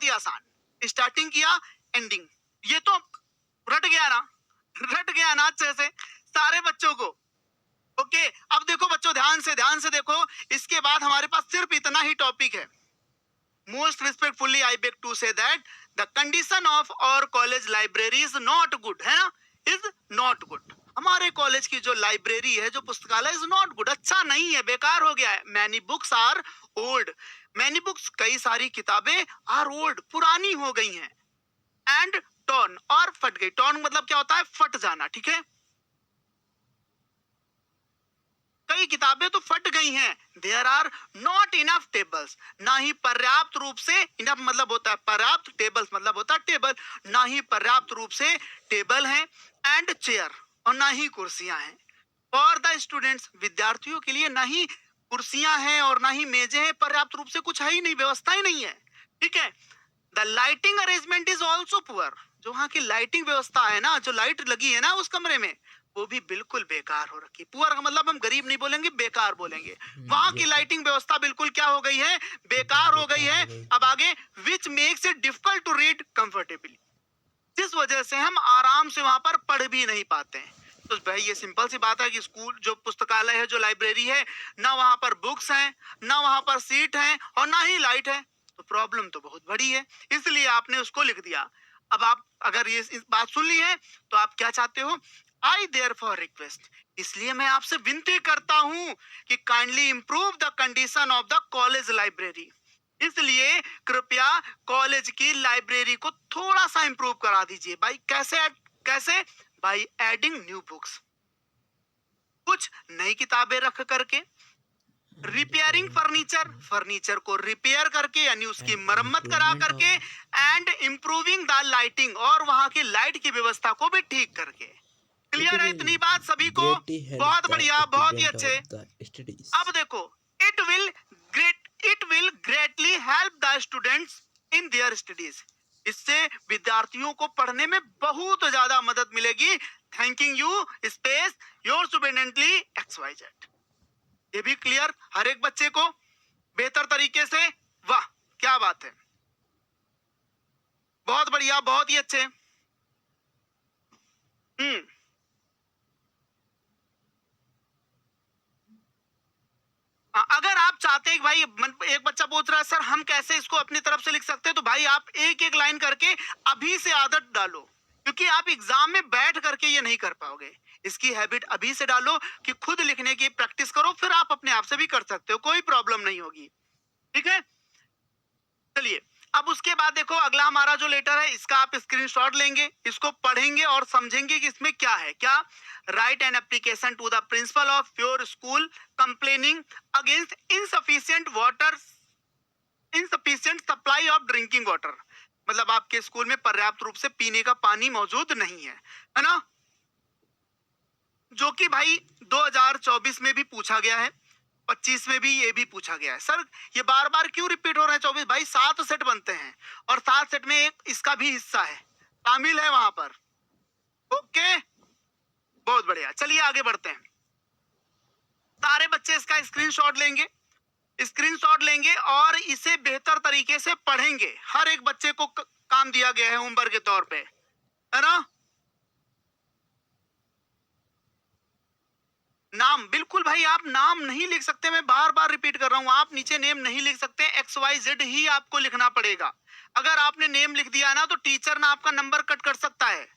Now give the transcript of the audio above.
बहुत ही आसान, स्टार्टिंग किया एंडिंग, ये तो रट गया ना, रट गया ना अच्छे से सारे बच्चों को। ओके, अब देखो बच्चों ध्यान से देखो, इसके बाद हमारे पास सिर्फ इतना ही टॉपिक है। Most respectfully I beg to say that the condition of our college library is not good, है ना, इज नॉट गुड। हमारे कॉलेज की जो लाइब्रेरी है, जो पुस्तकालय, इज नॉट गुड, अच्छा नहीं है, बेकार हो गया है। Many books are old, many books, कई सारी किताबें, आर ओल्ड, पुरानी हो गई हैं, एंड टॉर्न, और फट गई। टॉर्न मतलब क्या होता है, फट जाना, ठीक है, कई किताबें तो फट गई हैं। There are not enough tables, ना ही पर्याप्त रूप से, इनफ मतलब होता है पर्याप्त, टेबल्स मतलब होता है टेबल, ना ही पर्याप्त रूप से टेबल हैं, एंड चेयर, और ना ही कुर्सियां हैं। फॉर द स्टूडेंट्स, विद्यार्थियों के लिए ना ही कुर्सियां हैं और ना ही मेजें हैं, पर्याप्त रूप से कुछ है ही नहीं, व्यवस्था ही नहीं है, ठीक है। The lighting arrangement is also poor, जो वहां की लाइटिंग व्यवस्था है ना, जो लाइट लगी है ना उस कमरे में, वो भी बिल्कुल बेकार हो रखी। पुअर का मतलब हम गरीब नहीं बोलेंगे, बेकार बोलेंगे। वहां की लाइटिंग व्यवस्था बिल्कुल क्या हो गई है, बेकार हो गई है। अब आगे, which makes it difficult to read comfortably, जिस वजह से हम आराम से वहां पर पढ़ भी नहीं पाते हैं। तो भाई ये सिंपल सी बात है कि स्कूल जो पुस्तकालय है, जो लाइब्रेरी है, ना वहां पर बुक्स हैं, ना वहां पर सीट है, और ना ही लाइट है, तो प्रॉब्लम तो बहुत बड़ी है, इसलिए आपने उसको लिख दिया। अब आप अगर ये इस बात सुन ली है तो आप क्या चाहते हो, आई देयर फॉर रिक्वेस्ट, इसलिए मैं आपसे विनती करता हूं कि kindly improve the condition of the college library, इसलिए कृपया कॉलेज की लाइब्रेरी को थोड़ा सा इंप्रूव करा दीजिए। भाई कैसे, कैसे, बाय एडिंग न्यू बुक्स, कुछ नई किताबें रख करके, रिपेयरिंग फर्नीचर, फर्नीचर को रिपेयर करके यानी उसकी मरम्मत करा करके, एंड इंप्रूविंग द लाइटिंग, और वहां की लाइट की व्यवस्था को भी ठीक करके। क्लियर है इतनी बात सभी को, बहुत बढ़िया, बहुत ही अच्छे। अब देखो, it will greatly help the students in their studies, इससे विद्यार्थियों को पढ़ने में बहुत ज्यादा मदद मिलेगी। Thanking you space your obediently XYZ। ये भी क्लियर हर एक बच्चे को बेहतर तरीके से, वाह क्या बात है, बहुत बढ़िया, बहुत ही अच्छे। अगर आप चाहते हैं कि भाई, एक बच्चा पूछ रहा है सर हम कैसे इसको अपनी तरफ से लिख सकते हैं, तो भाई आप एक एक लाइन करके अभी से आदत डालो, क्योंकि आप एग्जाम में बैठ करके ये नहीं कर पाओगे। इसकी हैबिट अभी से डालो कि खुद लिखने की प्रैक्टिस करो, फिर आप अपने आप से भी कर सकते हो, कोई प्रॉब्लम नहीं होगी, ठीक है। चलिए, अब उसके बाद देखो अगला हमारा जो लेटर है, इसका आप स्क्रीनशॉट लेंगे, इसको पढ़ेंगे और समझेंगे कि इसमें क्या है। क्या, write an application to the principal of your school complaining against insufficient supply of drinking water, मतलब आपके स्कूल में पर्याप्त रूप से पीने का पानी मौजूद नहीं है ना, जो कि भाई 2024 में भी पूछा गया है, 25 में भी ये भी पूछा गया है। सर ये बार बार क्यों रिपीट हो रहा है, 24 भाई 7 सेट बनते हैं, और 7 सेट में एक इसका भी हिस्सा है, शामिल है वहां पर। ओके, बहुत बढ़िया, चलिए आगे बढ़ते हैं। सारे बच्चे इसका स्क्रीनशॉट लेंगे और इसे बेहतर तरीके से पढ़ेंगे। हर एक बच्चे को काम दिया गया है होमवर्क के तौर पे, है ना। नाम, बिल्कुल भाई आप नाम नहीं लिख सकते, मैं बार बार रिपीट कर रहा हूं, आप नीचे नेम नहीं लिख सकते, XYZ ही आपको लिखना पड़ेगा। अगर आपने नेम लिख दिया ना तो टीचर ना आपका नंबर कट कर सकता है,